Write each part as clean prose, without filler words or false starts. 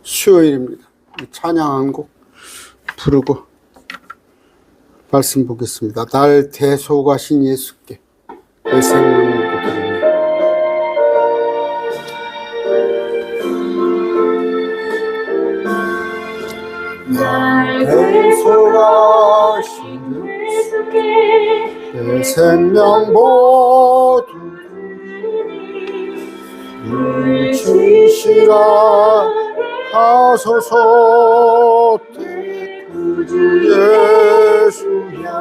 수요일입니다. 찬양 한 곡 부르고 말씀 보겠습니다. 날 대속하신 예수께 내 생명을 드립니다. 날 대속하신 예수께 내 생명 모두 주시라 하소서. 내 구주 예수야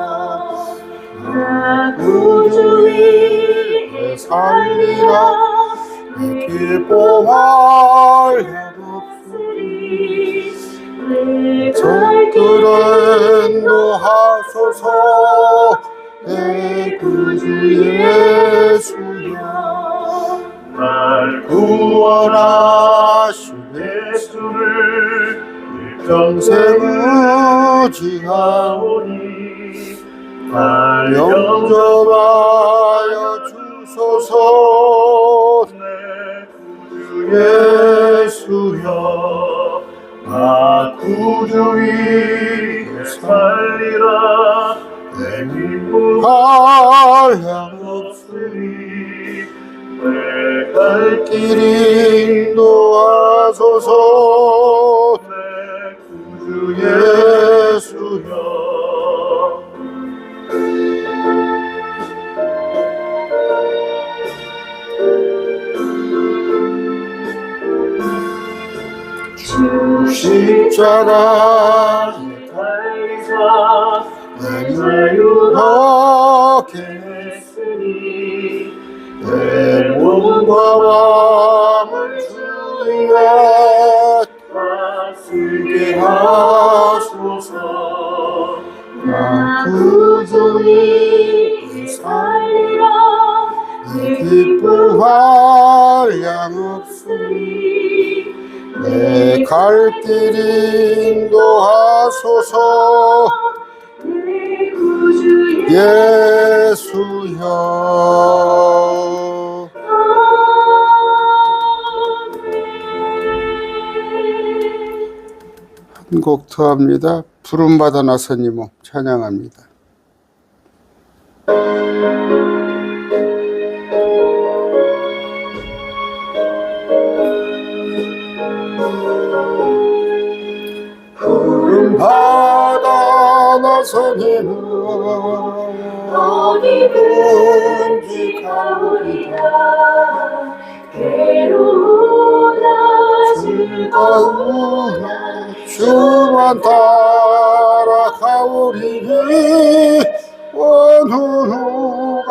나 구주 위에 살리라. 내 기뻐할 양 없으리. 내 적들을 인도하소서. 내 구주 예수야 날 구원하신 예수를 일평생 의지하오니 날 영접하여 주소서. 내 구주 예수여 나 구주 위에 살리라. 내 기쁨할 양 없으리. 내 갈 길 인도하소서. 내 구주 예수여 주 십자가에 달리사 내 자유하게 했으니 내 몸과 마음을 주의 다스리게 하소서. 나 구주 위에 살리라. 내 기쁨할 양 없으니 내 갈 길 인도하소서. 내 구주 예수여 한 곡 더 합니다. 부름받아 나선 이 몸 찬양합니다. 부름받아 나선 이 몸 어디든지 가오리라. 괴로우나 즐거우나 주만 따라 가오리니 어느 누가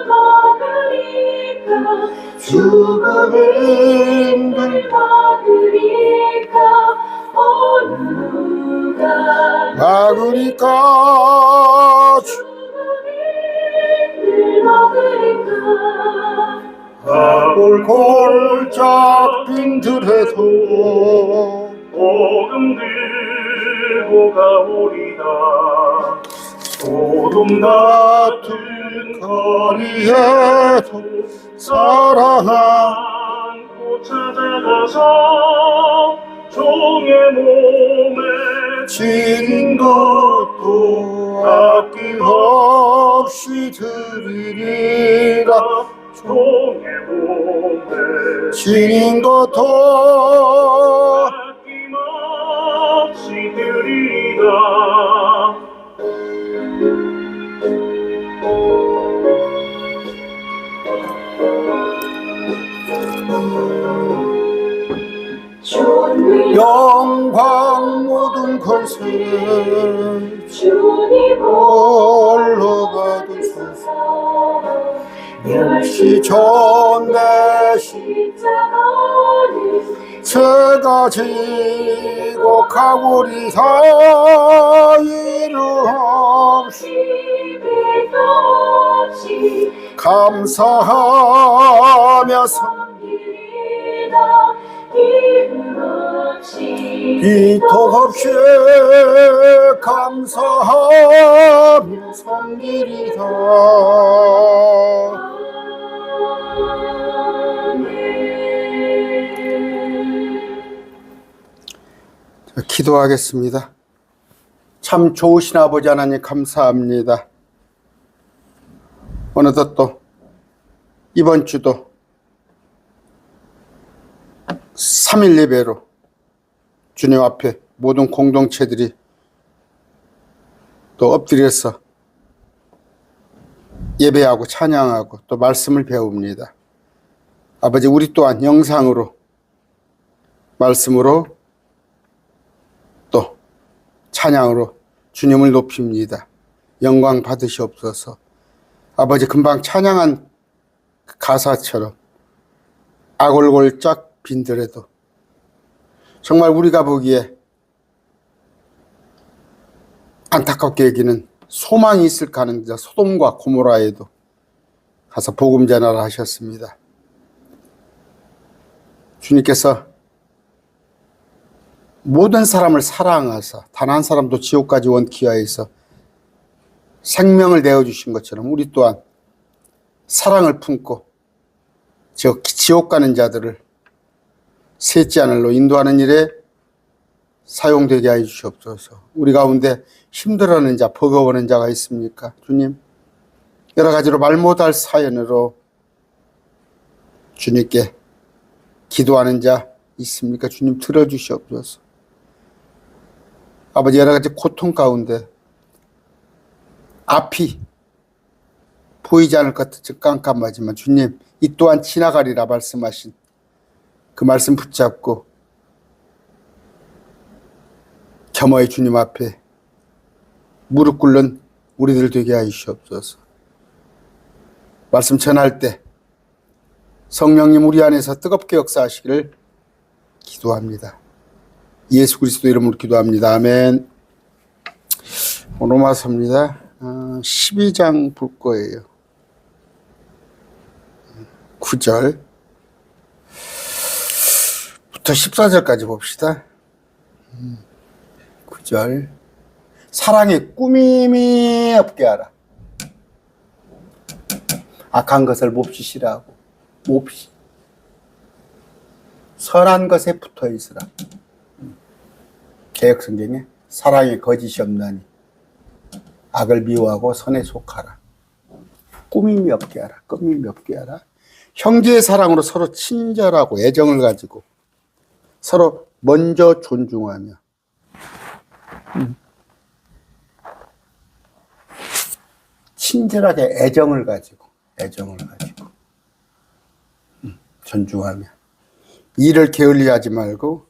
막으리까. 죽음의 힘들 막으리까. 어느 누가 막으리까. 아골 골짝 빈들에도 복음 들고 가오리다. 소돔 같은 거리에도 사랑 안고 찾아가서 종의 몸에 지닌 것도 아낌없이 드리리라. 종의 몸에 지닌 것도 아낌없이 드리리라. 영광 모든 권세 주님 홀로 가두소서. 멸시 전대 십자가를 제가 지고 가오리사. 이름 없이 감사하며 섬기리라. 비통 없이 감사하며 섬기리라. 기도하겠습니다. 참 좋으신 아버지 하나님 감사합니다. 어느덧 또 이번 주도 3일 예배로 주님 앞에 모든 공동체들이 또 엎드려서 예배하고 찬양하고 또 말씀을 배웁니다. 아버지, 우리 또한 영상으로 말씀으로 또 찬양으로 주님을 높입니다. 영광 받으시옵소서. 아버지, 금방 찬양한 가사처럼 아골골짝 빈들에도 정말 우리가 보기에 안타깝게 여기는 소망이 있을까 하는 소돔과 고모라에도 가서 복음 전하라 하셨습니다. 주님께서 모든 사람을 사랑하사 단 한 사람도 지옥까지 원치 아니하여서 생명을 내어주신 것처럼 우리 또한 사랑을 품고 지옥 가는 자들을 셋째 하늘로 인도하는 일에 사용되게 하여 주시옵소서. 우리 가운데 힘들어하는 자, 버거워하는 자가 있습니까? 주님, 여러 가지로 말 못할 사연으로 주님께 기도하는 자 있습니까? 주님, 들어주시옵소서. 아버지, 여러 가지 고통 가운데 앞이 보이지 않을 것 같은 깜깜하지만 주님, 이 또한 지나가리라 말씀하신 그 말씀 붙잡고 겸허히 주님 앞에 무릎 꿇는 우리들 되게 하여 주시옵소서. 말씀 전할 때 성령님 우리 안에서 뜨겁게 역사하시기를 기도합니다. 예수 그리스도 이름으로 기도합니다. 아멘. 로마서입니다. 12장 볼 거예요. 9절부터 14절까지 봅시다. 9절. 사랑에 꾸밈이 없게 하라. 악한 것을 몹시 싫어하고 몹시 선한 것에 붙어 있으라. 개역성경에 사랑에 거짓이 없나니 악을 미워하고 선에 속하라. 꾸밈이 없게 하라. 꾸밈이 없게 하라. 형제의 사랑으로 서로 친절하고 애정을 가지고 서로 먼저 존중하며 친절하게 애정을 가지고 존중하며 일을 게을리하지 말고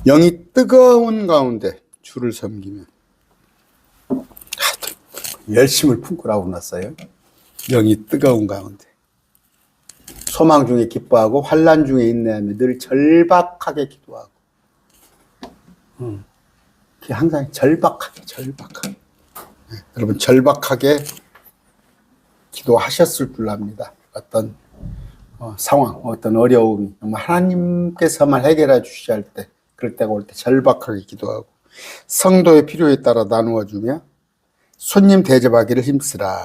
영이 뜨거운 가운데 주를 섬기며 열심을 품고라고 났어요. 영이 뜨거운 가운데 소망 중에 기뻐하고 환난 중에 인내하며 늘 절박하게 기도하고 항상 절박하게 여러분 절박하게 기도하셨을 줄 압니다. 어떤 상황, 어떤 어려움이 하나님께서만 해결해 주셔야 할 때, 그럴 때가 올 때 절박하게 기도하고 성도의 필요에 따라 나누어 주며 손님 대접하기를 힘쓰라.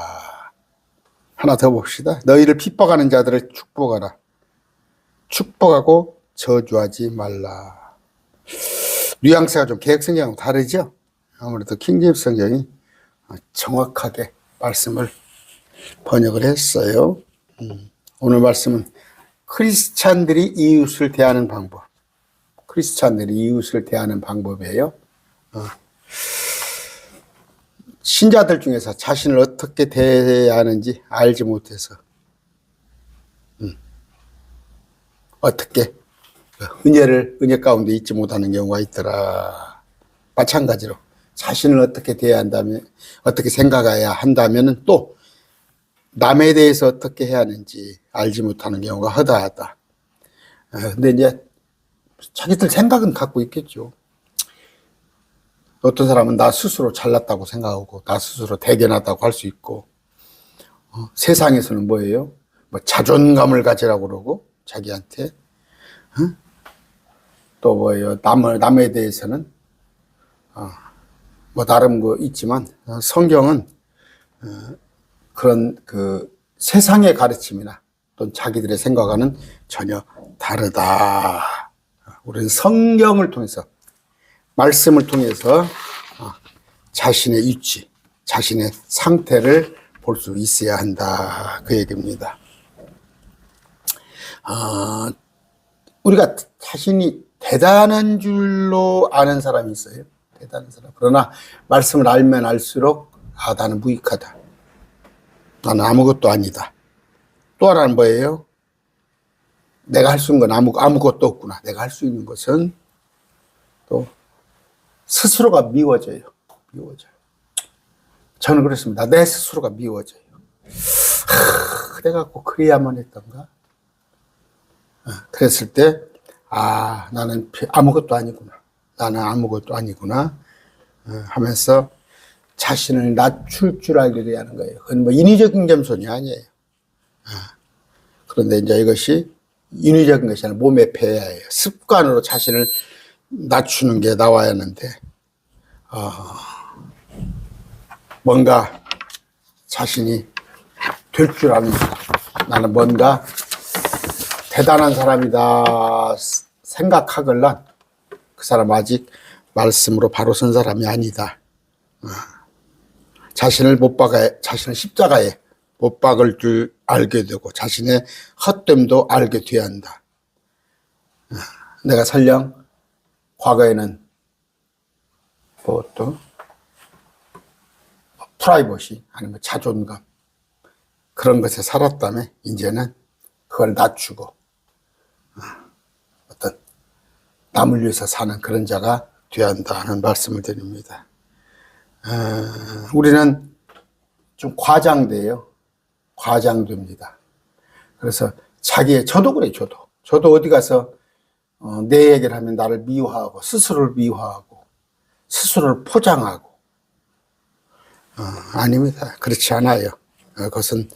하나 더 봅시다. 너희를 핍박하는 자들을 축복하라. 축복하고 저주하지 말라. 뉘앙스가 좀 개역성경하고 다르죠? 아무래도 킹제임스 성경이 정확하게 말씀을 번역을 했어요. 오늘 말씀은 크리스찬들이 이웃을 대하는 방법. 크리스찬들이 이웃을 대하는 방법이에요. 신자들 중에서 자신을 어떻게 대해야 하는지 알지 못해서 어떻게 은혜 가운데 있지 못하는 경우가 있더라. 마찬가지로 자신을 어떻게 대해야 한다면, 어떻게 생각해야 한다면 또 남에 대해서 어떻게 해야 하는지 알지 못하는 경우가 허다하다. 근데 이제 자기들 생각은 갖고 있겠죠. 어떤 사람은 나 스스로 잘났다고 생각하고 나 스스로 대견하다고 할 수 있고, 세상에서는 뭐예요? 뭐 자존감을 가지라고 그러고 자기한테, 또 뭐예요? 남에 대해서는 뭐 나름 거 있지만 성경은 그런 그 세상의 가르침이나 또는 자기들의 생각과는 전혀 다르다. 우리는 성경을 통해서 말씀을 통해서 자신의 위치, 자신의 상태를 볼 수 있어야 한다. 그 얘기입니다. 우리가 자신이 대단한 줄로 아는 사람이 있어요. 대단한 사람. 그러나 말씀을 알면 알수록 나는 무익하다. 나는 아무것도 아니다. 또 하나는 뭐예요? 내가 할 수 있는 건 아무것도 없구나. 내가 할 수 있는 것은 또 스스로가 미워져요. 저는 그렇습니다. 내 스스로가 미워져요. 내가 꼭 그래야만 했던가? 그랬을 때, 나는 아무것도 아니구나. 나는 아무것도 아니구나. 하면서 자신을 낮출 줄 알게 하는 거예요. 그건 뭐 인위적인 겸손이 아니에요. 그런데 이제 이것이 인위적인 것이 아니라 몸에 배야 해요. 습관으로 자신을 낮추는 게 나와야 하는데, 뭔가 자신이 될 줄 아는 사람, 나는 뭔가 대단한 사람이다 생각하걸란 그 사람 아직 말씀으로 바로 선 사람이 아니다. 자신을 십자가에 못 박을 줄 알게 되고 자신의 헛됨도 알게 돼야 한다. 내가 설령 과거에는 또 프라이버시 아니면 자존감 그런 것에 살았다면 이제는 그걸 낮추고 어떤 남을 위해서 사는 그런 자가 되어야 한다는 말씀을 드립니다. 우리는 좀 과장됩니다. 그래서 저도 그래요. 저도 어디 가서 내 얘기를 하면 나를 미워하고 스스로를 미워하고 스스로를 포장하고 아닙니다. 그렇지 않아요. 그것은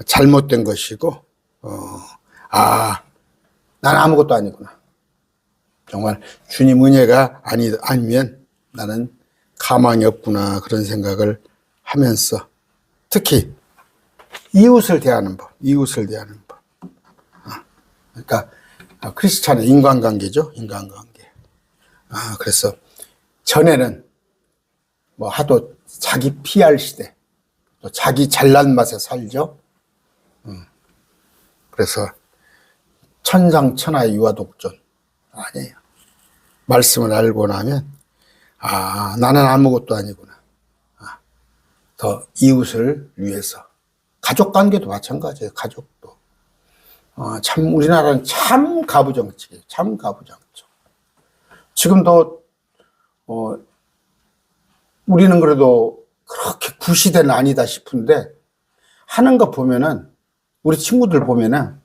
잘못된 것이고 나는 아무것도 아니구나. 정말 주님 은혜가 아니면 나는 가망이 없구나. 그런 생각을 하면서 특히 이웃을 대하는 법. 그러니까 크리스찬의 인간관계죠. 그래서 전에는 뭐 하도 자기 PR 시대, 또 자기 잘난 맛에 살죠. 그래서 천상천하의 유아독존 아니에요. 말씀을 알고 나면 나는 아무것도 아니구나. 더 이웃을 위해서 가족관계도 마찬가지예요. 가족도 참 우리나라는 참 가부정책이에요. 참 가부장적. 지금도 우리는 그래도 그렇게 구시대는 아니다 싶은데 하는 거 보면은 우리 친구들 보면은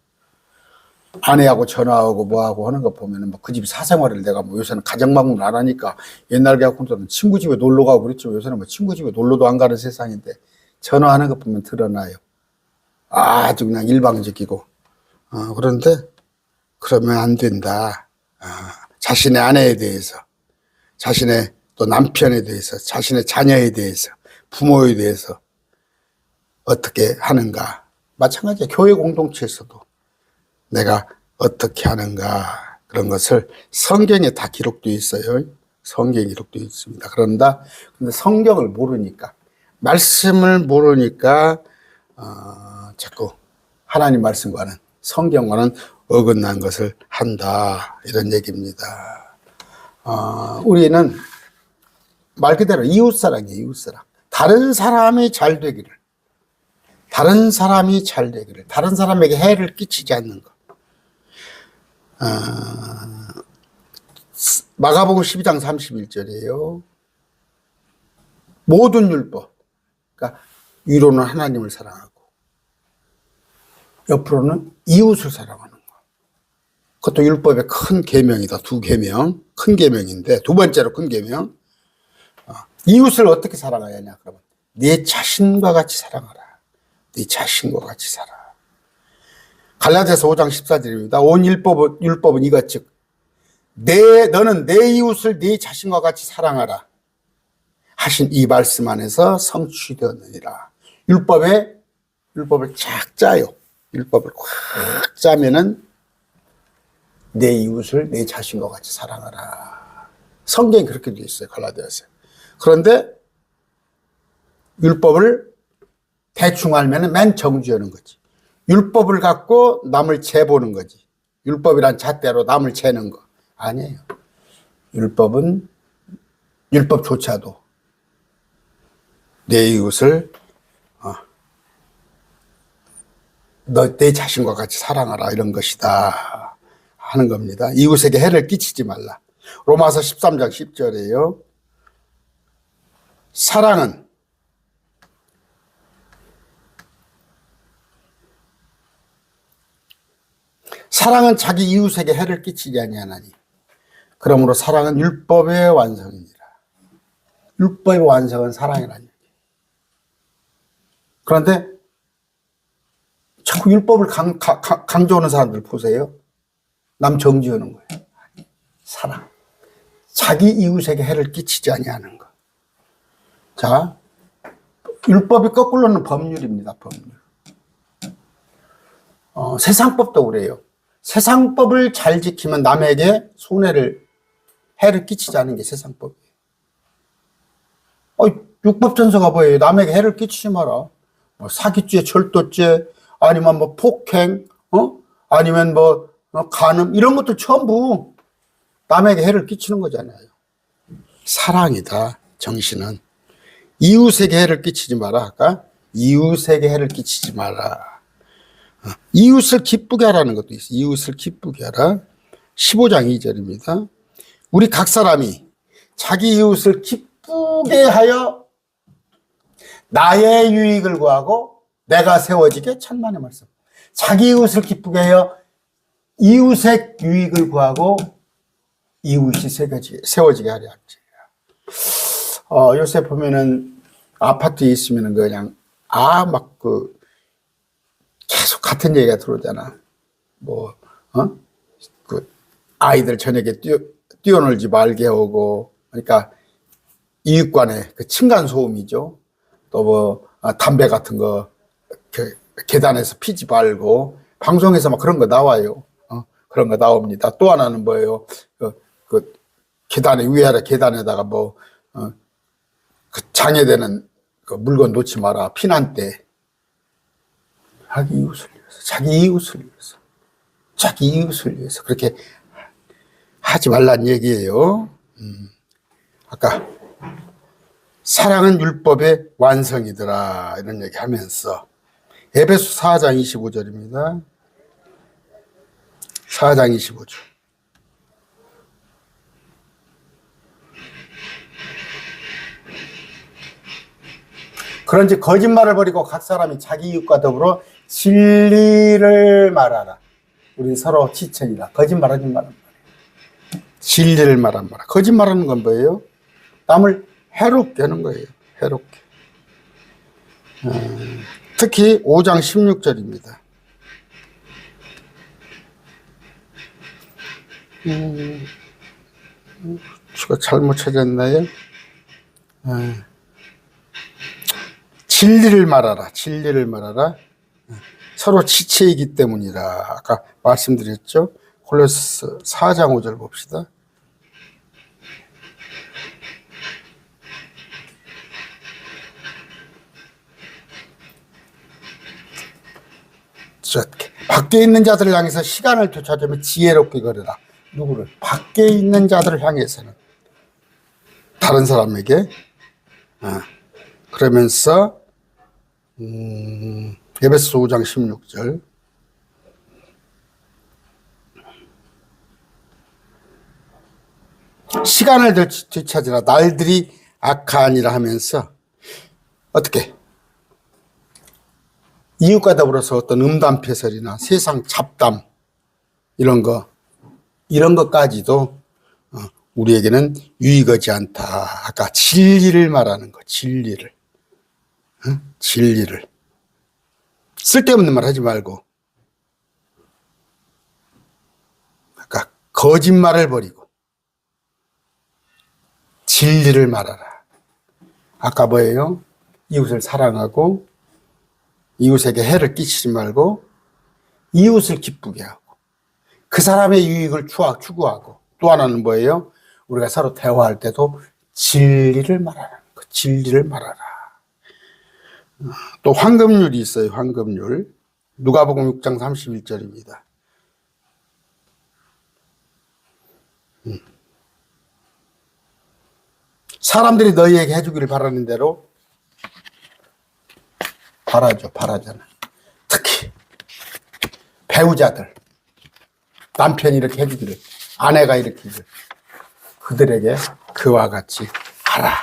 아내하고 전화하고 뭐하고 하는 거 보면은 뭐 그 집 사생활을 내가 뭐 요새는 가정방문 안 하니까 옛날 같고는 친구 집에 놀러 가고 그랬지만 요새는 뭐 친구 집에 놀러도 안 가는 세상인데 전화하는 거 보면 드러나요. 아주 그냥 일방적이고 그런데 그러면 안 된다. 자신의 아내에 대해서 자신의 또 남편에 대해서 자신의 자녀에 대해서 부모에 대해서 어떻게 하는가. 마찬가지야. 교회 공동체에서도 내가 어떻게 하는가 그런 것을 성경에 다 기록되어 있어요. 성경에 기록되어 있습니다. 근데 성경을 모르니까 말씀을 모르니까 자꾸 하나님 말씀과는 성경과는 어긋난 것을 한다 이런 얘기입니다. 우리는 말 그대로 이웃사랑이에요. 이웃사랑. 다른 사람이 잘 되기를 다른 사람에게 해를 끼치지 않는 것. 마가복음 12장 31절이에요. 모든 율법. 그러니까 위로는 하나님을 사랑하고 옆으로는 이웃을 사랑하는 것. 그것도 율법의 큰 계명이다. 두 계명. 큰 계명인데 두 번째로 큰 계명. 이웃을 어떻게 사랑해야 하냐 그러면 네 자신과 같이 사랑하라. 네 자신과 같이 살아. 갈라디아서 5장 14절입니다. 온 율법은 이것 즉 너는 내 이웃을 네 자신과 같이 사랑하라 하신 이 말씀 안에서 성취되었느니라. 율법을 쫙 짜요. 율법을 꽉 짜면은 내 이웃을 내 자신과 같이 사랑하라. 성경이 그렇게 되어 있어요. 갈라디아서에. 그런데 율법을 대충 알면 맨 정죄하는 거지. 율법을 갖고 남을 재보는 거지. 율법이란 잣대로 남을 재는 거 아니에요. 율법은 율법조차도 내 이웃을 내 자신과 같이 사랑하라 이런 것이다 하는 겁니다. 이웃에게 해를 끼치지 말라. 로마서 13장 10절에요. 사랑은 자기 이웃에게 해를 끼치지 아니하나니 그러므로 사랑은 율법의 완성이니라. 율법의 완성은 사랑이라는 얘기. 그런데 자꾸 율법을 강조하는 사람들 보세요. 남 정지하는 거예요. 사랑. 자기 이웃에게 해를 끼치지 아니하는 것. 자, 율법이 거꾸로는 법률입니다. 법률. 세상법도 그래요. 세상법을 잘 지키면 남에게 해를 끼치지 않은 게 세상법이에요. 율법전서가 뭐예요? 남에게 해를 끼치지 마라. 뭐 사기죄, 절도죄, 아니면 뭐 폭행, 아니면 뭐 간음 이런 것도 전부 남에게 해를 끼치는 거잖아요. 사랑이다. 정신은 이웃에게 해를 끼치지 마라. 아까 이웃에게 해를 끼치지 마라. 이웃을 기쁘게 하라는 것도 있어요. 이웃을 기쁘게 하라. 15장 2절입니다. 우리 각 사람이 자기 이웃을 기쁘게 하여 나의 유익을 구하고 내가 세워지게 천만의 말씀. 자기 이웃을 기쁘게 하여 이웃의 유익을 구하고 이웃이 세워지게 하려 할지라. 요새 보면은 아파트에 있으면은 그냥 계속 같은 얘기가 들어오잖아. 아이들 저녁에 뛰어놀지 말게 하고, 그러니까 이웃 간의 그 층간 소음이죠. 또 담배 같은 거 계단에서 피지 말고, 방송에서 막 그런 거 나와요. 그런 거 나옵니다. 또 하나는 뭐예요? 그 계단에 위아래 계단에다가 그 장애되는 그 물건 놓지 마라. 피난 때. 자기 이웃을 위해서 그렇게 하지 말란 얘기예요. 아까 사랑은 율법의 완성이더라 이런 얘기 하면서 에베소 4장 25절입니다. 4장 25절. 그런지 거짓말을 버리고 각 사람이 자기 이웃과 더불어 진리를 말하라. 우리 서로 지체이라. 거짓말하지 말란 말이에요. 진리를 말한 말이야. 거짓말하는 건 뭐예요? 남을 해롭게 하는 거예요. 해롭게. 특히 5장 16절입니다. 제가 잘못 찾았나요? 진리를 말하라. 진리를 말하라. 서로 지체이기 때문이라. 아까 말씀드렸죠. 골로새 4장 5절 봅시다. 밖에 있는 자들을 향해서 시간을 되찾으며 지혜롭게 걸으라. 누구를? 밖에 있는 자들을 향해서는 다른 사람에게 그러면서 에베소 5장 16절 시간을 되찾으라. 날들이 악하니라 하면서 어떻게 이웃과 더불어서 어떤 음담패설이나 세상 잡담 이런 것까지도 우리에게는 유익하지 않다. 아까 진리를 말하는 거. 진리를 쓸데없는 말 하지 말고 아까 거짓말을 버리고 진리를 말하라. 아까 뭐예요? 이웃을 사랑하고 이웃에게 해를 끼치지 말고 이웃을 기쁘게 하고 그 사람의 유익을 추구하고 또 하나는 뭐예요? 우리가 서로 대화할 때도 진리를 말하라. 그 진리를 말하라. 또 황금률이 있어요. 황금률. 누가복음 6장 31절입니다. 사람들이 너희에게 해주기를 바라는 대로 바라잖아. 특히 배우자들, 남편이 이렇게 해주기를, 아내가 이렇게 해주기를, 그들에게 그와 같이 하라.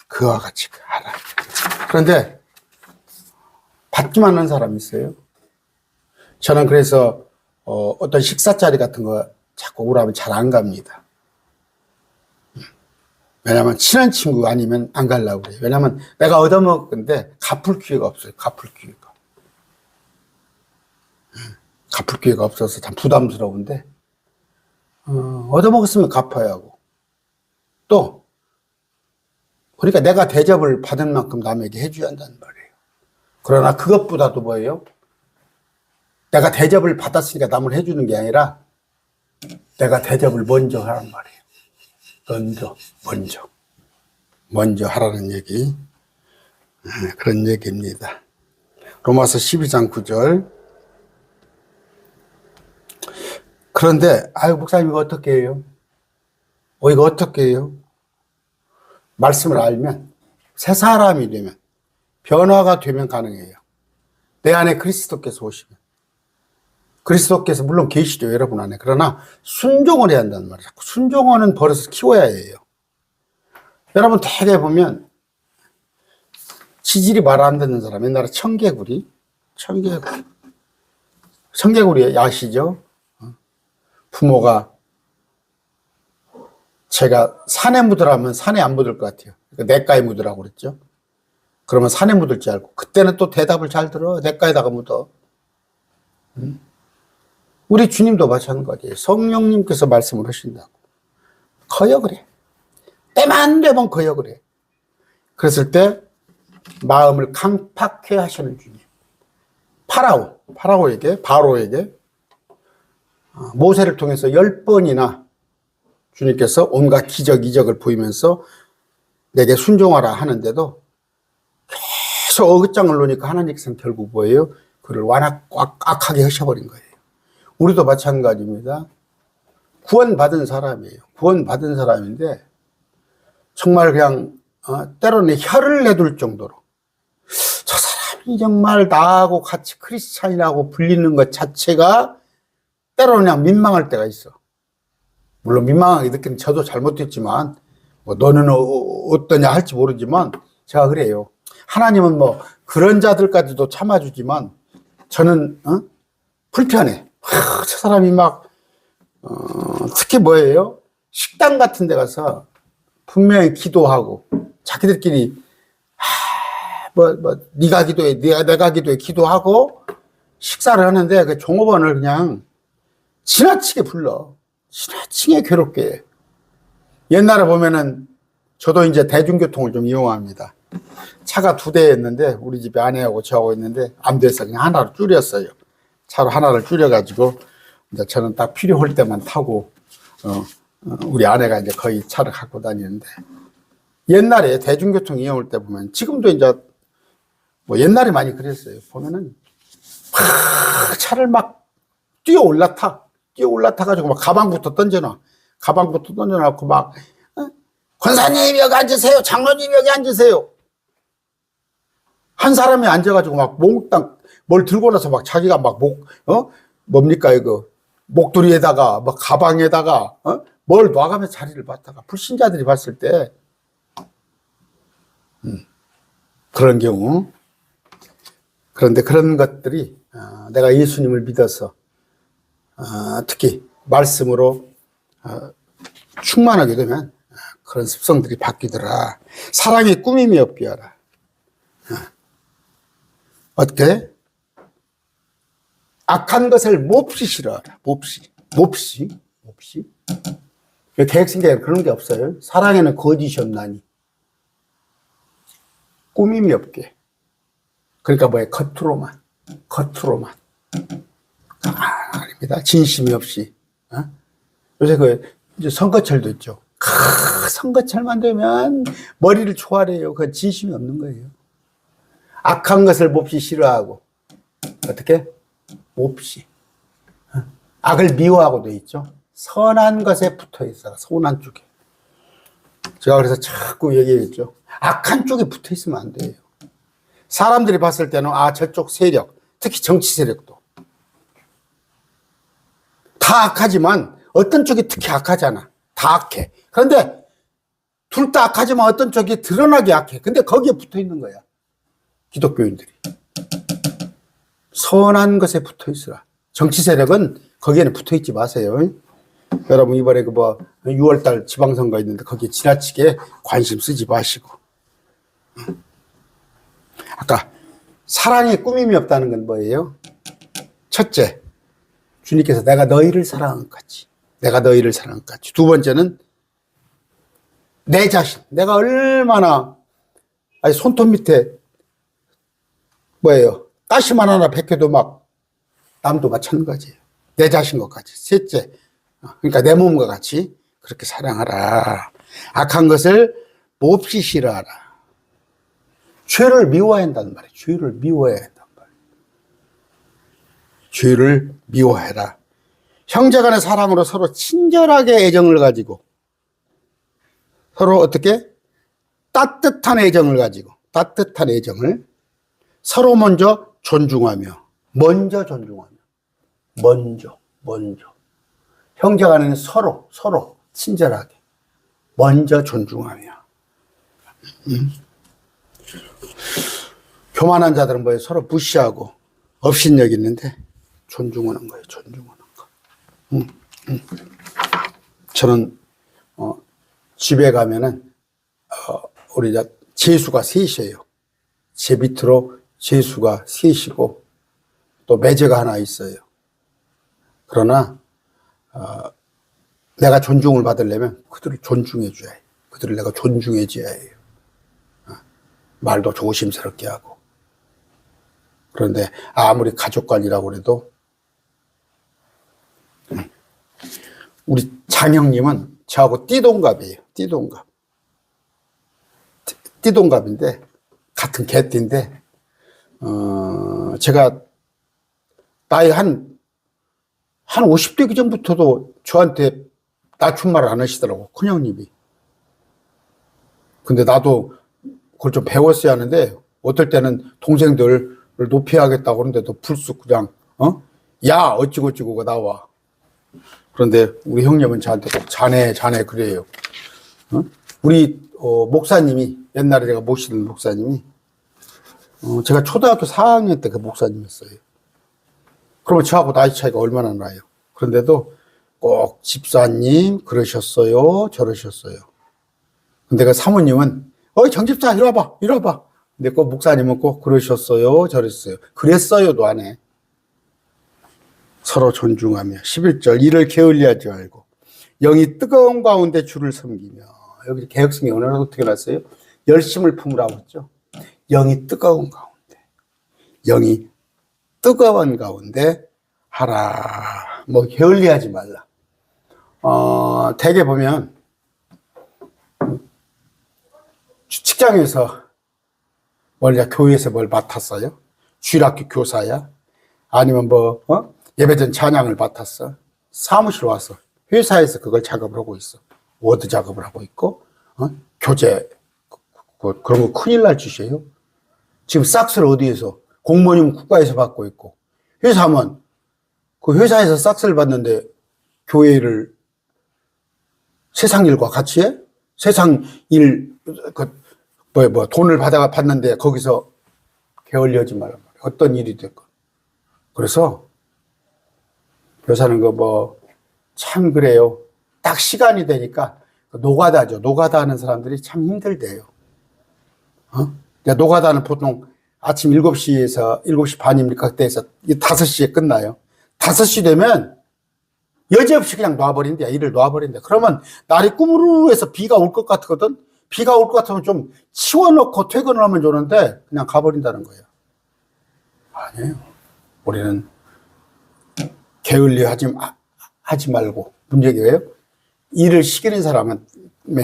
그와 같이 하라. 그런데 받기만 하는 사람이 있어요. 저는 그래서 어떤 식사 자리 같은 거 자꾸 오라면 잘 안 갑니다. 왜냐면 친한 친구 아니면 안 가려고 그래요. 왜냐면 내가 얻어먹었는데 갚을 기회가 없어요. 갚을 기회가 없어서 참 부담스러운데 얻어먹었으면 갚아야 하고, 또 그러니까 내가 대접을 받은 만큼 남에게 해줘야 한다는 말이에요. 그러나 그것보다도 뭐예요? 내가 대접을 받았으니까 남을 해주는 게 아니라 내가 대접을 먼저 하란 말이에요. 먼저 하라는 얘기. 그런 얘기입니다. 로마서 12장 9절. 그런데 아유 목사님 이거 어떻게 해요? 이거 어떻게 해요? 말씀을 알면, 새 사람이 되면, 변화가 되면 가능해요. 내 안에 그리스도께서 오시면. 그리스도께서 물론 계시죠, 여러분 안에. 그러나 순종을 해야 한다는 말이에요. 순종하는 버릇을 키워야 해요. 여러분 대개 보면 지질이 말 안 듣는 사람, 옛날에 청개구리 아시죠? 부모가 제가 산에 묻으라면 산에 안 묻을 것 같아요. 그러니까 냇가에 묻으라고 그랬죠. 그러면 산에 묻을 줄 알고, 그때는 또 대답을 잘 들어. 냇가에다가 묻어. 우리 주님도 마찬가지예요. 성령님께서 말씀을 하신다고 거역을 해. 때만 되면 거역을 해. 그랬을 때 마음을 강팍해 하시는 주님. 바로에게 모세를 통해서 10번이나 주님께서 온갖 기적 이적을 보이면서 내게 순종하라 하는데도 계속 어긋장을 놓으니까 하나님께서는 결국 뭐예요? 그를 완악하게 하셔버린 거예요. 우리도 마찬가지입니다. 구원받은 사람이에요. 구원받은 사람인데 정말 그냥 때로는 혀를 내둘 정도로 저 사람이 정말 나하고 같이 크리스찬이라고 불리는 것 자체가 때로는 그냥 민망할 때가 있어. 물론 민망하게 느끼는 저도 잘못했지만 뭐 너는 어떠냐 할지 모르지만 제가 그래요. 하나님은 뭐 그런 자들까지도 참아주지만 저는 불편해. 저 사람이 막 특히 뭐예요? 식당 같은 데 가서 분명히 기도하고 자기들끼리 네가 기도해, 내가 기도해 기도하고 식사를 하는데 그 종업원을 그냥 지나치게 불러. 지나치게 괴롭게 해. 옛날에 보면은 저도 이제 대중교통을 좀 이용합니다. 차가 2대였는데 우리 집에 아내하고 저하고 있는데 안 돼서 그냥 하나로 줄였어요. 차로 하나를 줄여가지고 이제 저는 딱 필요할 때만 타고 우리 아내가 이제 거의 차를 갖고 다니는데, 옛날에 대중교통 이용할 때 보면, 지금도 이제 뭐 옛날에 많이 그랬어요. 보면은 막 차를 막 뛰어 올라타가지고 막 가방부터 던져놓고 막 권사님 여기 앉으세요, 장로님 여기 앉으세요. 한 사람이 앉아가지고 막 몽땅 뭘 들고 나서 막 자기가 막 뭡니까 이거 목도리에다가 막 가방에다가 뭘 놔가면서 자리를 받다가 불신자들이 봤을 때 그런 경우. 그런데 그런 것들이 내가 예수님을 믿어서 특히 말씀으로 충만하게 되면 그런 습성들이 바뀌더라. 사랑의 꾸밈이 없게 하라. 어떻게? 악한 것을 몹시 싫어하라. 몹시. 대학생계에 그런 게 없어요. 사랑에는 거짓이 없나니. 꾸밈이 없게. 그러니까 뭐예요? 겉으로만. 아닙니다. 진심이 없이. 요새 이제 선거철도 있죠. 선거철만 되면 머리를 초월해요. 그건 진심이 없는 거예요. 악한 것을 몹시 싫어하고, 어떻게? 몹시. 악을 미워하고 돼 있죠. 선한 것에 붙어 있어라. 선한 쪽에. 제가 그래서 자꾸 얘기했죠. 악한 쪽에 붙어 있으면 안 돼요. 사람들이 봤을 때는 저쪽 세력, 특히 정치 세력도 다 악하지만 어떤 쪽이 특히 악하잖아. 다 악해. 그런데 둘 다 악하지만 어떤 쪽이 드러나게 악해. 근데 거기에 붙어 있는 거야. 기독교인들이. 선한 것에 붙어 있으라. 정치 세력은 거기에는 붙어 있지 마세요. 여러분 이번에 6월달 지방선거 있는데 거기에 지나치게 관심 쓰지 마시고. 아까 사랑에 꾸밈이 없다는 건 뭐예요? 첫째, 주님께서 내가 너희를 사랑한 것 같이. 내가 너희를 사랑한 것 같이. 두 번째는 내 자신. 내가 얼마나 손톱 밑에 가시만 하나 벗겨도 막 남도 마찬가지예요. 내 자신과 같이. 셋째, 그러니까 내 몸과 같이 그렇게 사랑하라. 악한 것을 몹시 싫어하라. 죄를 미워해야 한다는 말이에요. 죄를 미워해야 한단 말이에요. 죄를 미워해라. 형제간의 사랑으로 서로 친절하게 애정을 가지고 서로 어떻게? 따뜻한 애정을 가지고 따뜻한 애정을 서로 먼저 존중하며 먼저 형제간에는 서로 친절하게 먼저 존중하며 교만한 자들은 뭐예요? 서로 무시하고 업신여기 있는데 존중하는 거예요. 존중하는 거. 저는 집에 가면은 우리 제수가 셋이에요. 제 밑으로 제수가 셋이고 또 매제가 하나 있어요. 그러나 내가 존중을 받으려면 그들을 존중해 줘야 해요. 그들을 내가 존중해 줘야 해요. 말도 조심스럽게 하고. 그런데 아무리 가족관이라고 해도 우리 장형님은 저하고 띠동갑이에요. 띠동갑인데 같은 개띠인데 제가 나이 한 50대 그 전부터도 저한테 낮춤말을 안 하시더라고. 큰형님이. 근데 나도 그걸 좀 배웠어야 하는데 어떨 때는 동생들을 높여야겠다고 그러는데도 불쑥 그냥 야 어찌고찌고가 나와. 그런데 우리 형님은 저한테 꼭 자네 그래요. 우리 목사님이 옛날에 제가 모시던 목사님이 제가 초등학교 4학년 때 그 목사님이었어요. 그러면 저하고 나이 차이가 얼마나 나요. 그런데도 꼭 집사님 그러셨어요 저러셨어요. 근데 그 사모님은 정집사 이리 와봐. 근데 꼭 목사님은 꼭 그러셨어요 저랬어요. 그랬어요도 안 해. 서로 존중하며 11절 이를 게을리하지 말고 영이 뜨거운 가운데 주를 섬기며. 여기 개혁성이 오늘 어떻게 났어요? 열심을 품으라고 했죠. 영이 뜨거운 가운데 영이 뜨거운 가운데 하라. 게을리하지 말라. 대개 보면 직장에서 교회에서 뭘 맡았어요? 주일학교 교사야? 아니면 예배전 찬양을 맡았어? 사무실 와서 회사에서 그걸 작업을 하고 있어. 워드 작업을 하고 있고 교재 그런 거 큰일 날 짓이에요. 지금 싹스를 어디에서 공무원이면 국가에서 받고 있고 회사면 그 회사에서 싹스를 받는데 교회를 세상 일과 같이 해? 세상 일 돈을 받는데 거기서 게을리하지 말란 말이야. 어떤 일이 됐건. 그래서 교사는 참 그래요. 딱 시간이 되니까 노가다죠. 노가다 하는 사람들이 참 힘들대요. 노가다는 보통 아침 7시에서 7시 반입니까? 그때에서 5시에 끝나요. 5시 되면 여지없이 그냥 놔버린대. 일을 놔버린대. 그러면 날이 꾸무르해서 비가 올 것 같거든. 비가 올 것 같으면 좀 치워놓고 퇴근을 하면 좋은데 그냥 가버린다는 거예요. 아니에요. 우리는 게을리 하지 말고 문제가 왜요? 일을 시키는 사람은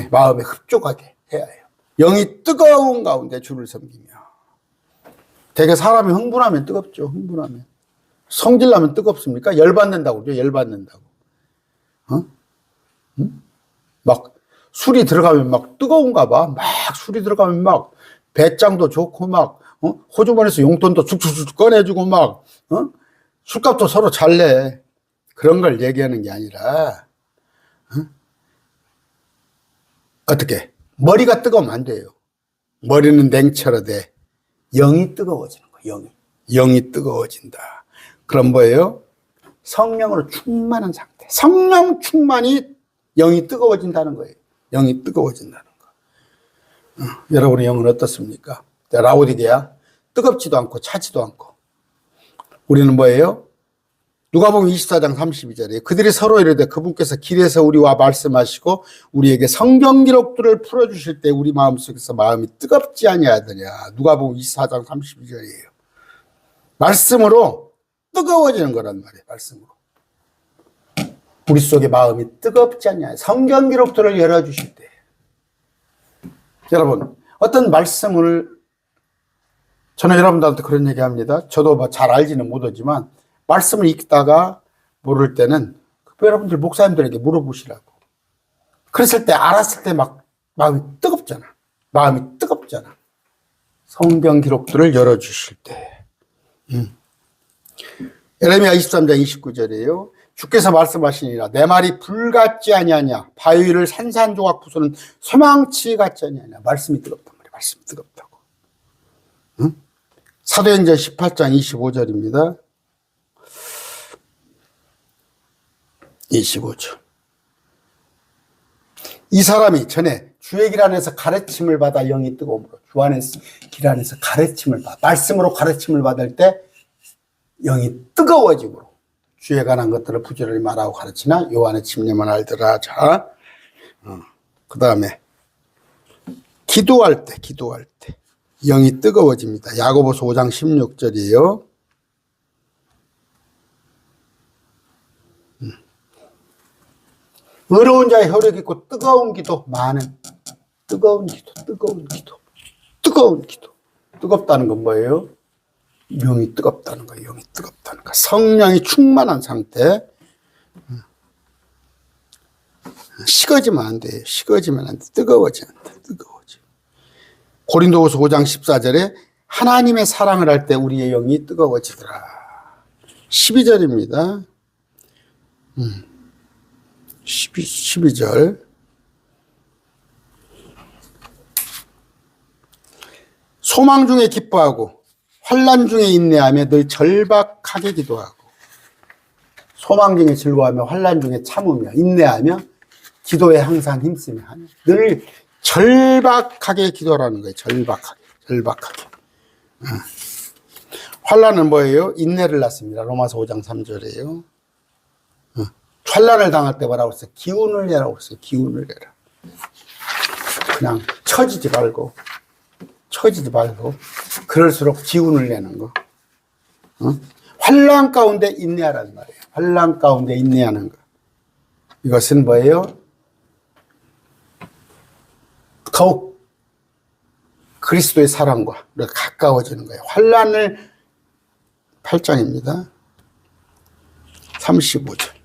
마음에 흡족하게 해야 해요. 영이 뜨거운 가운데 주를 섬기며. 되게 사람이 흥분하면 뜨겁죠. 흥분하면. 성질나면 뜨겁습니까? 열받는다고 그러죠. 열받는다고. 막 술이 들어가면 막 뜨거운가 봐. 막 술이 들어가면 막 배짱도 좋고 막 호주머니에서 용돈도 쭉쭉쭉 꺼내주고 막 술값도 서로 잘 내. 그런 걸 얘기하는 게 아니라 어떻게 머리가 뜨거우면 안 돼요. 머리는 냉철하되 영이 뜨거워지는 거예요. 영이 뜨거워진다. 그럼 뭐예요? 성령으로 충만한 상태. 성령 충만이 영이 뜨거워진다는 거예요. 영이 뜨거워진다는 거. 여러분의 영은 어떻습니까? 라오디게아 뜨겁지도 않고 차지도 않고. 우리는 뭐예요? 누가복음 24장 32절에 그들이 서로 이르되 그분께서 길에서 우리와 말씀하시고 우리에게 성경 기록들을 풀어주실 때 우리 마음속에서 마음이 뜨겁지 아니하더냐. 누가복음 24장 32절이에요. 말씀으로 뜨거워지는 거란 말이에요. 말씀으로. 우리 속에 마음이 뜨겁지 않냐. 성경 기록들을 열어주실 때. 여러분, 어떤 말씀을 저는 여러분들한테 그런 얘기 합니다. 저도 뭐 잘 알지는 못하지만 말씀을 읽다가 모를 때는 여러분들 목사님들에게 물어보시라고. 그랬을 때 알았을 때 막 마음이 뜨겁잖아. 마음이 뜨겁잖아. 성경 기록들을 열어주실 때. 에레미야 23장 29절이에요. 주께서 말씀하시니라 내 말이 불같지 아니하냐 바위를 산산조각 부수는 소망치 같지 아니하냐. 말씀이 뜨겁단 말이에요. 말씀이 뜨겁다고. 사도행전 18장 25절입니다. 25절. 이 사람이 전에 주의 길 안에서 가르침을 받아 영이 뜨거움으로 주 안에서 길 안에서 가르침을 받아 말씀으로 가르침을 받을 때 영이 뜨거워지므로 주에 관한 것들을 부지런히 말하고 가르치나 요한의 침례만 알더라. 자, 그 다음에 기도할 때 영이 뜨거워집니다. 야고보서 5장 16절이에요. 의로운 자의 혈액 있고 뜨거운 기도 많은 뜨거운 기도. 뜨겁다는 건 뭐예요? 영이 뜨겁다는 거예요. 영이 뜨겁다는 거. 성령이 충만한 상태. 식어지면 안 돼요. 식어지면 안 돼. 뜨거워지면 안 돼. 뜨거워지. 고린도후서 5장 14절에 하나님의 사랑을 할 때 우리의 영이 뜨거워지더라. 12절입니다. 12절. 소망 중에 기뻐하고 환난 중에 인내하며 늘 절박하게 기도하고. 소망 중에 즐거워하며 환난 중에 참으며 인내하며 기도에 항상 힘쓰며 하며 늘 절박하게 기도하라는 거예요. 절박하게. 환난은 뭐예요? 인내를 낳습니다. 로마서 5장 3절이에요. 환난을 당할 때 뭐라고 했어요? 기운을 내라고 했어요. 기운을 내라. 그냥 처지지 말고 그럴수록 기운을 내는 거. 환난 가운데 인내하라는 말이에요. 환난 가운데 인내하는 거. 이것은 뭐예요? 더욱 그리스도의 사랑과 가까워지는 거예요. 환난을 8장입니다. 35절.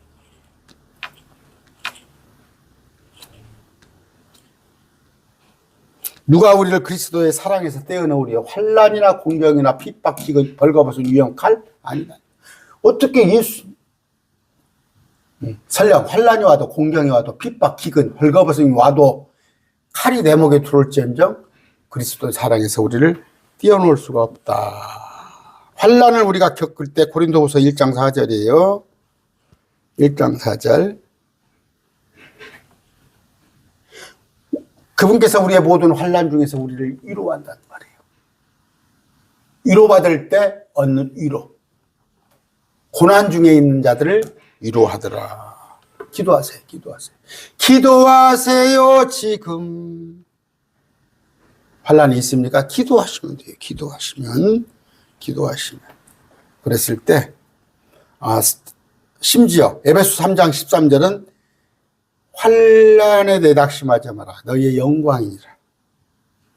누가 우리를 그리스도의 사랑에서 떼어놓으리요? 환난이나 공경이나 핍박, 기근, 벌거벗은 위험, 칼? 아니다. 어떻게 설령 환난이 와도 공경이 와도 핍박, 기근, 벌거벗음이 와도 칼이 내 목에 들어올지언정 그리스도의 사랑에서 우리를 떼어놓을 수가 없다. 환난을 우리가 겪을 때 고린도후서 1장 4절이에요. 1장 4절. 그분께서 우리의 모든 환난 중에서 우리를 위로한다는 말이에요. 위로받을 때 얻는 위로. 고난 중에 있는 자들을 위로하더라. 기도하세요. 기도하세요. 지금. 환난이 있습니까? 기도하시면 돼요. 기도하시면. 그랬을 때 심지어 에베소 3장 13절은 환난에 내닥심하지 마라. 너희의 영광이니라.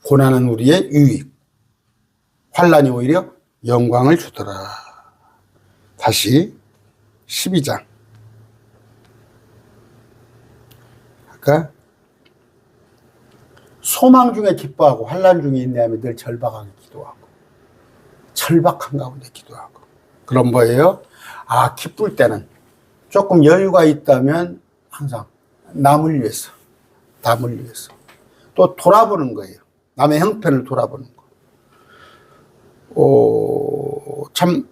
고난은 우리의 유익. 환난이 오히려 영광을 주더라. 다시 12장. 아까 소망 중에 기뻐하고 환난 중에 인내하며 늘 절박하게 기도하고, 절박한 가운데 기도하고. 그럼 뭐예요? 아, 기쁠 때는 조금 여유가 있다면 항상 남을 위해서, 남을 위해서 또 돌아보는 거예요. 남의 형편을 돌아보는 거. 참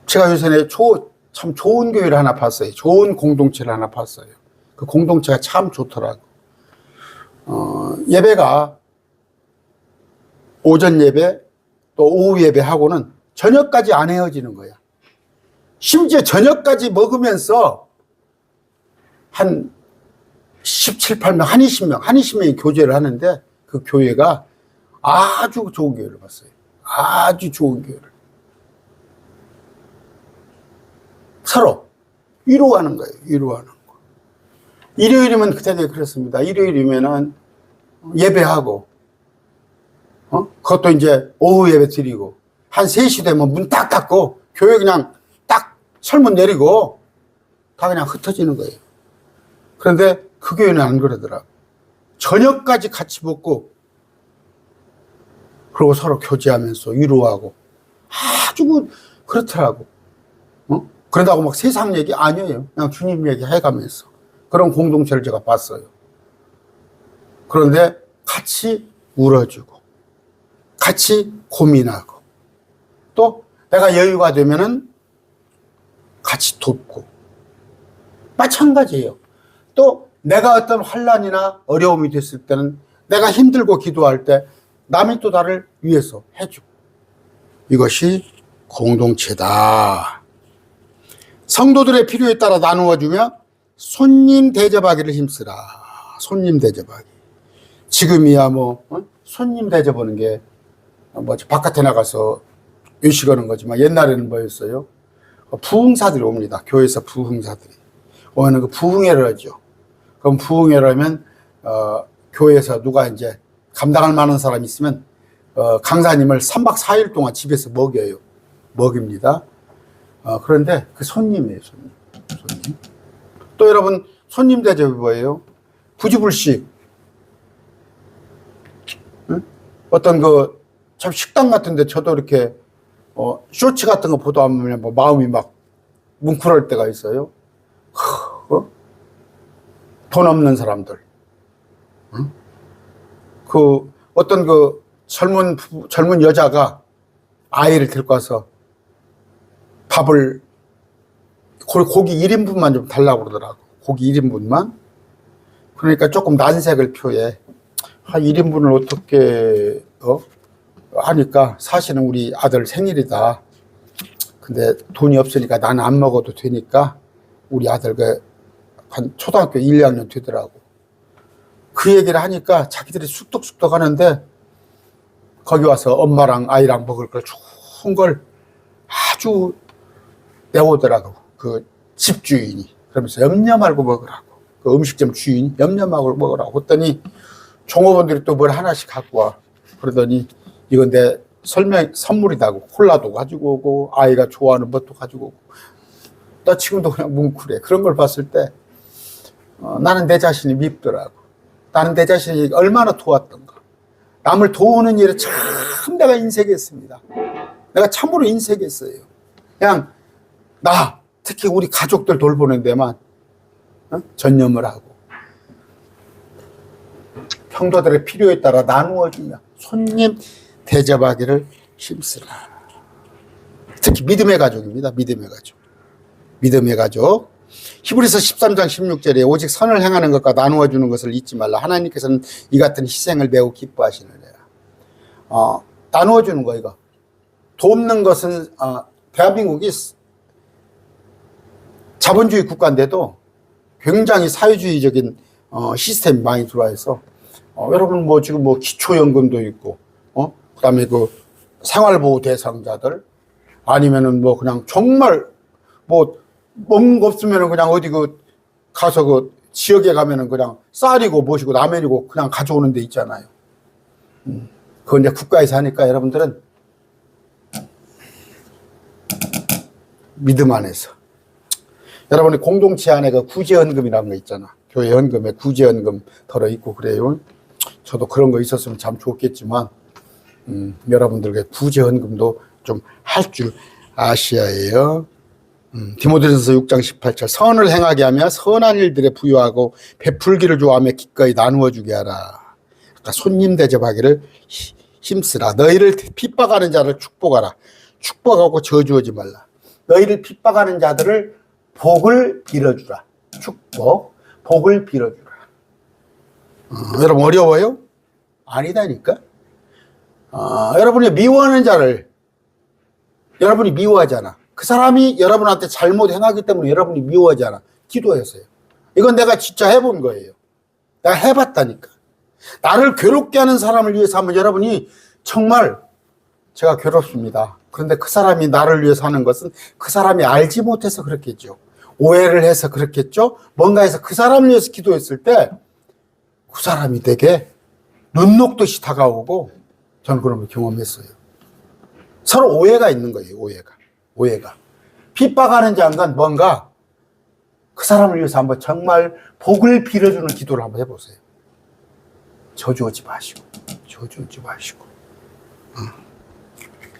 제가 요새 참 좋은 교회를 하나 봤어요. 좋은 공동체를 하나 봤어요. 그 공동체가 참 좋더라고. 예배가 오전 예배 또 오후 예배 하고는 저녁까지 안 헤어지는 거야. 심지어 저녁까지 먹으면서 한 17, 18명, 한 20명이 교제를 하는데 그 교회가 아주 좋은 교회를 봤어요. 아주 좋은 교회를. 서로 위로하는 거예요. 위로하는 거. 일요일이면 그때 그렇습니다. 일요일이면은 예배하고, 그것도 이제 오후 예배 드리고, 한 3시 되면 문 딱 닫고, 교회 그냥 딱 철문 내리고, 다 그냥 흩어지는 거예요. 그런데 그 교회는 안 그러더라. 저녁까지 같이 먹고, 그리고 서로 교제하면서 위로하고, 아주 그렇더라고. 그런다고 막 세상 얘기 아니에요. 그냥 주님 얘기 해가면서. 그런 공동체를 제가 봤어요. 그런데 같이 울어주고, 같이 고민하고, 또 내가 여유가 되면은 같이 돕고, 마찬가지예요. 또 내가 어떤 환난이나 어려움이 됐을 때는 내가 힘들고 기도할 때 남이 또 나를 위해서 해주고, 이것이 공동체다. 성도들의 필요에 따라 나누어주며 손님 대접하기를 힘쓰라. 손님 대접하기. 지금이야 손님 대접하는 게 바깥에 나가서 외식하는 거지만 옛날에는 뭐였어요? 부흥사들이 옵니다. 교회에서 부흥사들이 오면 그 부흥회를 하죠. 그럼 부흥회를 하면 교회에서 누가 이제 감당할 만한 사람이 있으면 강사님을 3박 4일 동안 집에서 먹입니다. 그런데 그 손님이에요. 손님. 또 여러분, 손님 대접이 뭐예요? 부지불식. 어떤 참 식당 같은데 저도 이렇게 쇼츠 같은 거 보다 보면 마음이 막 뭉클할 때가 있어요. 돈 없는 사람들. 어떤 젊은 여자가 아이를 데리고 와서 밥을, 고기 1인분만 좀 달라고 그러더라고. 고기 1인분만. 그러니까 조금 난색을 표해. 1인분을 어떻게, 하니까 사실은 우리 아들 생일이다. 근데 돈이 없으니까 나는 안 먹어도 되니까 우리 아들 한 초등학교 1, 2학년 되더라고. 그 얘기를 하니까 자기들이 쑥덕쑥덕 하는데 거기 와서 엄마랑 아이랑 먹을 걸 좋은 걸 아주 내오더라고. 그 집주인이. 그러면서 염려 말고 먹으라고. 그 음식점 주인이 염려 말고 먹으라고 했더니 종업원들이 또 뭘 하나씩 갖고 와. 그러더니 이건 내 선물이다고. 콜라도 가지고 오고 아이가 좋아하는 것도 가지고 오고. 나 지금도 그냥 뭉클해. 그런 걸 봤을 때 나는 내 자신이 밉더라고. 나는 내 자신이 얼마나 도왔던가. 남을 도우는 일에 참 내가 인색했습니다. 내가 참으로 인색했어요. 그냥 특히 우리 가족들 돌보는 데만 전념을 하고 평도들의 필요에 따라 나누어주며 손님 대접하기를 힘쓰라. 특히 믿음의 가족입니다. 믿음의 가족. 믿음의 가족. 히브리서 13장 16절에 오직 선을 행하는 것과 나누어 주는 것을 잊지 말라. 하나님께서는 이 같은 희생을 매우 기뻐하시느니라. 나누어 주는 거 이거. 돕는 것은 대한민국이 자본주의 국가인데도 굉장히 사회주의적인 시스템이 많이 들어와 있어. 여러분 지금 기초연금도 있고, 그다음에 그 생활보호 대상자들 아니면은 그냥 정말 먹는 거 없으면은 그냥 어디 가서 그 지역에 가면은 그냥 쌀이고 무엇이고 라면이고 그냥 가져오는 데 있잖아요. 그건 이제 국가에서 하니까 여러분들은 믿음 안에서. 여러분이 공동체 안에 그 구제헌금이라는 거 있잖아. 교회 헌금에 구제헌금 들어있고 그래요. 저도 그런 거 있었으면 참 좋겠지만, 여러분들에게 구제헌금도 좀 할 줄 아셔야 해요. 디모데전서 6장 18절 선을 행하게 하며 선한 일들에 부유하고 베풀기를 좋아하며 기꺼이 나누어 주게 하라. 그러니까 손님 대접하기를 힘쓰라. 너희를 핍박하는 자를 축복하라. 축복하고 저주하지 말라. 너희를 핍박하는 자들을 복을 빌어주라. 축복, 복을 빌어주라. 여러분 어려워요? 아니다니까. 여러분이 미워하는 자를 여러분이 미워하잖아. 그 사람이 여러분한테 잘못 행하기 때문에 여러분이 미워하잖아. 기도하세요. 이건 내가 진짜 해본 거예요. 내가 해봤다니까. 나를 괴롭게 하는 사람을 위해서 하면 여러분이 정말 제가 괴롭습니다. 그런데 그 사람이 나를 위해서 하는 것은 그 사람이 알지 못해서 그렇겠죠. 오해를 해서 그렇겠죠. 뭔가 해서 그 사람을 위해서 기도했을 때 그 사람이 되게 눈 녹듯이 다가오고 저는 그런 걸 경험했어요. 서로 오해가 있는 거예요. 오해가. 핍박하는 자는 뭔가 그 사람을 위해서 한번 정말 복을 빌어주는 기도를 한번 해보세요. 저주하지 마시고.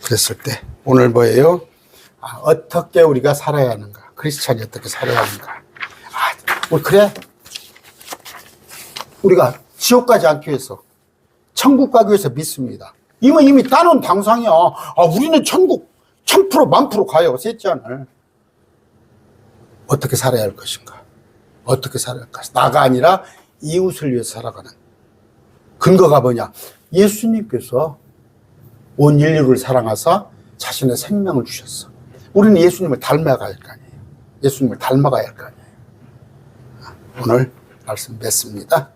그랬을 때 오늘 뭐예요? 어떻게 우리가 살아야 하는가? 크리스찬이 어떻게 살아야 하는가? 그래? 우리가 지옥 가지 않기 위해서, 천국 가기 위해서 믿습니다. 이미 따놓은 당상이야. 우리는 천국 1000% 1000% 가요. 셋째 안을. 어떻게 살아야 할 것인가? 어떻게 살아야 할까? 나가 아니라 이웃을 위해서 살아가는 근거가 뭐냐? 예수님께서 온 인류를 사랑하사 자신의 생명을 주셨어. 우리는 예수님을 닮아가야 할 거 아니에요. 예수님을 닮아가야 할 거 아니에요. 오늘 말씀 맺습니다.